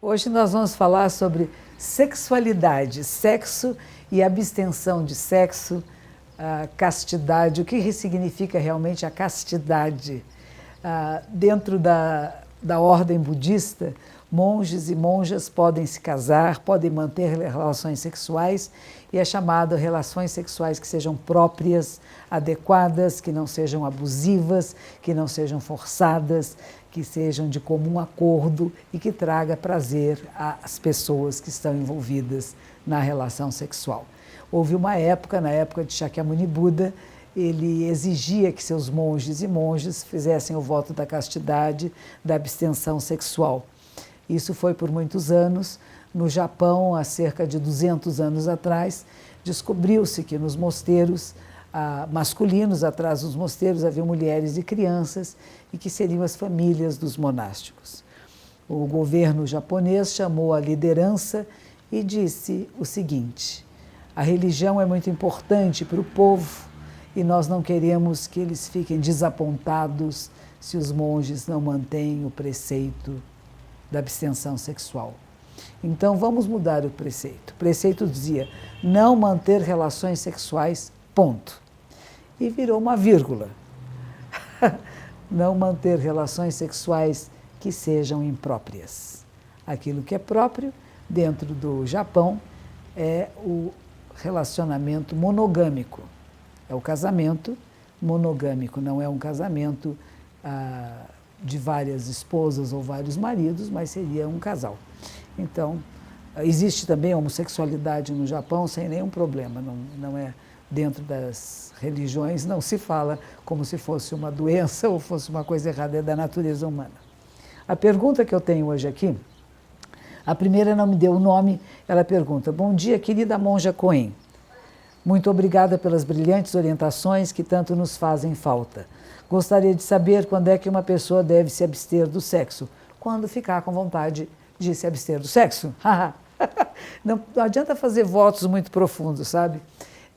Hoje nós vamos falar sobre sexualidade, sexo e abstenção de sexo, castidade, o que significa realmente a castidade. Dentro da ordem budista, monges e monjas podem se casar, podem manter relações sexuais, e é chamado relações sexuais que sejam próprias, adequadas, que não sejam abusivas, que não sejam forçadas, que sejam de comum acordo e que traga prazer às pessoas que estão envolvidas na relação sexual. Houve uma época, na época de Shakyamuni Buda, ele exigia que seus monges e monjas fizessem o voto da castidade, da abstenção sexual. Isso foi por muitos anos. No Japão, há cerca de 200 anos atrás, descobriu-se que nos mosteiros masculinos, atrás dos mosteiros, havia mulheres e crianças, e que seriam as famílias dos monásticos. O governo japonês chamou a liderança e disse o seguinte: a religião é muito importante para o povo e nós não queremos que eles fiquem desapontados se os monges não mantêm o preceito da abstenção sexual. Então vamos mudar o preceito. O preceito dizia: não manter relações sexuais, ponto. E virou uma vírgula. Não manter relações sexuais que sejam impróprias. Aquilo que é próprio dentro do Japão é o relacionamento monogâmico. É o casamento monogâmico, não é um casamento de várias esposas ou vários maridos, mas seria um casal. Então, existe também a homossexualidade no Japão sem nenhum problema, não é dentro das religiões, não se fala como se fosse uma doença ou fosse uma coisa errada, é da natureza humana. A pergunta que eu tenho hoje aqui, a primeira não me deu o nome, ela pergunta: bom dia, querida monja Coen. Muito obrigada pelas brilhantes orientações que tanto nos fazem falta. Gostaria de saber quando é que uma pessoa deve se abster do sexo. Quando ficar com vontade de se abster do sexo. Não adianta fazer votos muito profundos, sabe?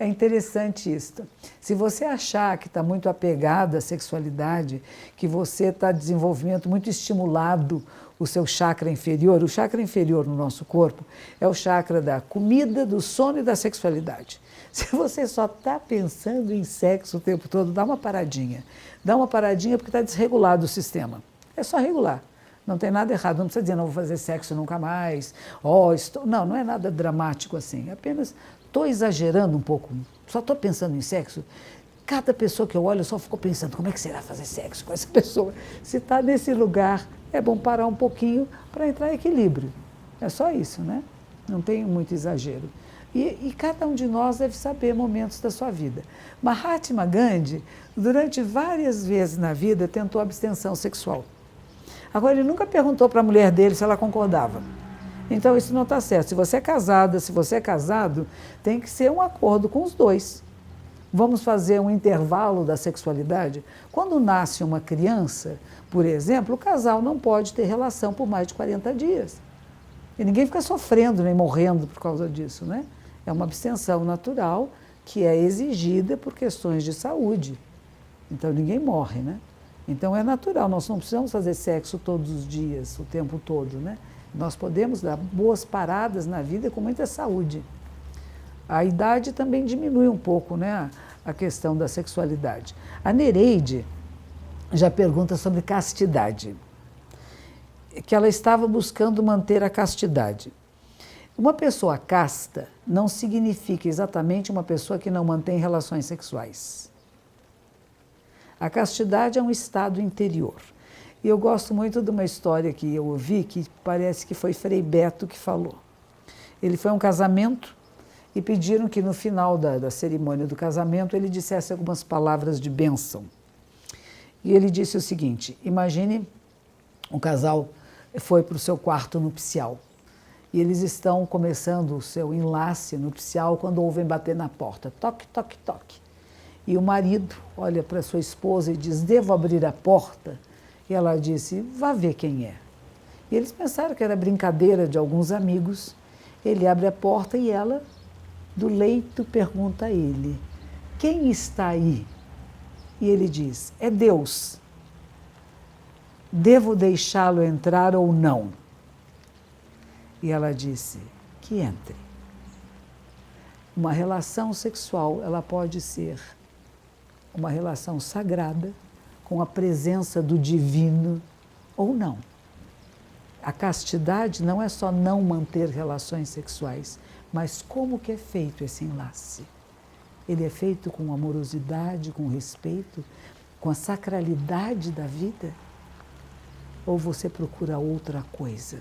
É interessante isso. Se você achar que está muito apegado à sexualidade, que você está em desenvolvimento muito estimulado, o seu chakra inferior, o chakra inferior no nosso corpo é o chakra da comida, do sono e da sexualidade. Se você só está pensando em sexo o tempo todo, dá uma paradinha. Dá uma paradinha porque está desregulado o sistema. É só regular. Não tem nada errado. Não precisa dizer: não vou fazer sexo nunca mais. Não, não é nada dramático assim. Apenas estou exagerando um pouco. Só estou pensando em sexo. Cada pessoa que eu olho, eu só fico pensando: como é que será fazer sexo com essa pessoa? Se está nesse lugar, é bom parar um pouquinho para entrar em equilíbrio. É só isso, né? Não tem muito exagero. E cada um de nós deve saber momentos da sua vida. Mahatma Gandhi, durante várias vezes na vida, tentou abstenção sexual. Agora, ele nunca perguntou para a mulher dele se ela concordava. Então, isso não está certo. Se você é casada, se você é casado, tem que ser um acordo com os dois. Vamos fazer um intervalo da sexualidade? Quando nasce uma criança, por exemplo, o casal não pode ter relação por mais de 40 dias. E ninguém fica sofrendo nem morrendo por causa disso, né? É uma abstenção natural que é exigida por questões de saúde. Então, ninguém morre, né? Então, é natural, nós não precisamos fazer sexo todos os dias, o tempo todo, né? Nós podemos dar boas paradas na vida com muita saúde. A idade também diminui um pouco, né, a questão da sexualidade. A Nereide já pergunta sobre castidade, que ela estava buscando manter a castidade. Uma pessoa casta não significa exatamente uma pessoa que não mantém relações sexuais. A castidade é um estado interior. E eu gosto muito de uma história que eu ouvi, que parece que foi Frei Beto que falou. Ele foi a um casamento e pediram que no final da cerimônia do casamento ele dissesse algumas palavras de bênção. E ele disse o seguinte: imagine um casal foi para o seu quarto nupcial e eles estão começando o seu enlace nupcial quando ouvem bater na porta, toque, toque, toque. E o marido olha para sua esposa e diz: devo abrir a porta? E ela disse: vá ver quem é. E eles pensaram que era brincadeira de alguns amigos. Ele abre a porta e ela, do leito, pergunta a ele: quem está aí? E ele diz: é Deus. Devo deixá-lo entrar ou não? E ela disse que entre. Uma relação sexual, ela pode ser uma relação sagrada, com a presença do divino, ou não. A castidade não é só não manter relações sexuais, mas como que é feito esse enlace? Ele é feito com amorosidade, com respeito, com a sacralidade da vida? Ou você procura outra coisa?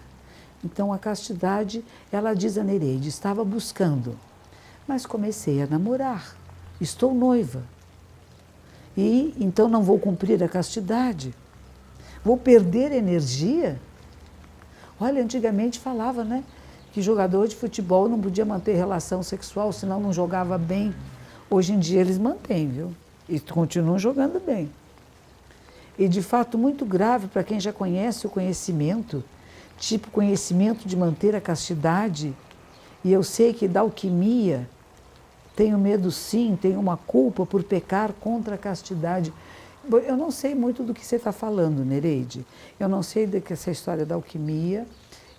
Então a castidade, ela diz a Nereide, estava buscando, mas comecei a namorar, estou noiva. E então não vou cumprir a castidade, vou perder energia. Olha, antigamente falava, né, que jogador de futebol não podia manter relação sexual, senão não jogava bem. Hoje em dia eles mantêm, viu? E continuam jogando bem. E de fato muito grave para quem já conhece o conhecimento, tipo conhecimento de manter a castidade. E eu sei que da alquimia, tenho medo sim, tenho uma culpa por pecar contra a castidade. Eu não sei muito do que você está falando, Nereide. Eu não sei dessa história da alquimia,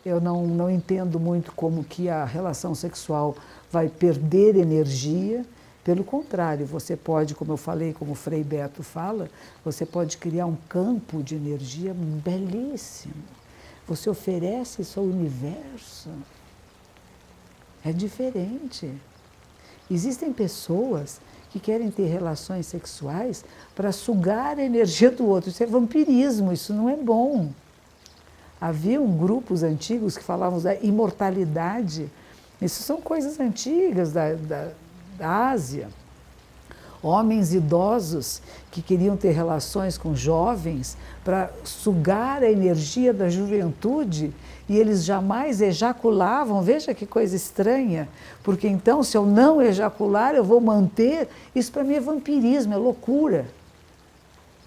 eu não entendo muito como que a relação sexual vai perder energia. Pelo contrário, você pode, como eu falei, como o Frei Beto fala, você pode criar um campo de energia belíssimo. Você oferece isso ao universo. É diferente. Existem pessoas que querem ter relações sexuais para sugar a energia do outro. Isso é vampirismo, isso não é bom. Haviam grupos antigos que falavam da imortalidade. Isso são coisas antigas da Ásia. Homens idosos que queriam ter relações com jovens para sugar a energia da juventude e eles jamais ejaculavam. Veja que coisa estranha, porque então se eu não ejacular eu vou manter, isso para mim é vampirismo, é loucura.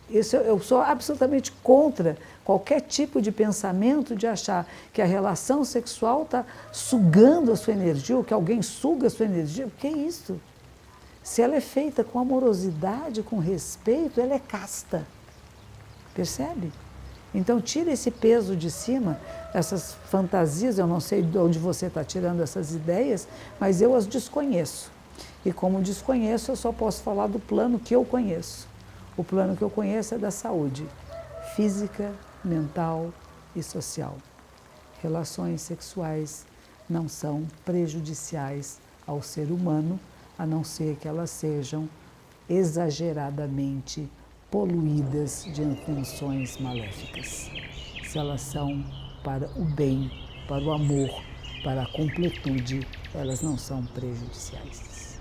Eu sou absolutamente contra qualquer tipo de pensamento de achar que a relação sexual está sugando a sua energia ou que alguém suga a sua energia. O que é isso? Se ela é feita com amorosidade, com respeito, ela é casta. Percebe? Então tira esse peso de cima, essas fantasias, eu não sei de onde você está tirando essas ideias, mas eu as desconheço. E como desconheço, eu só posso falar do plano que eu conheço. O plano que eu conheço é da saúde física, mental e social. Relações sexuais não são prejudiciais ao ser humano, a não ser que elas sejam exageradamente poluídas de intenções maléficas. Se elas são para o bem, para o amor, para a completude, elas não são prejudiciais.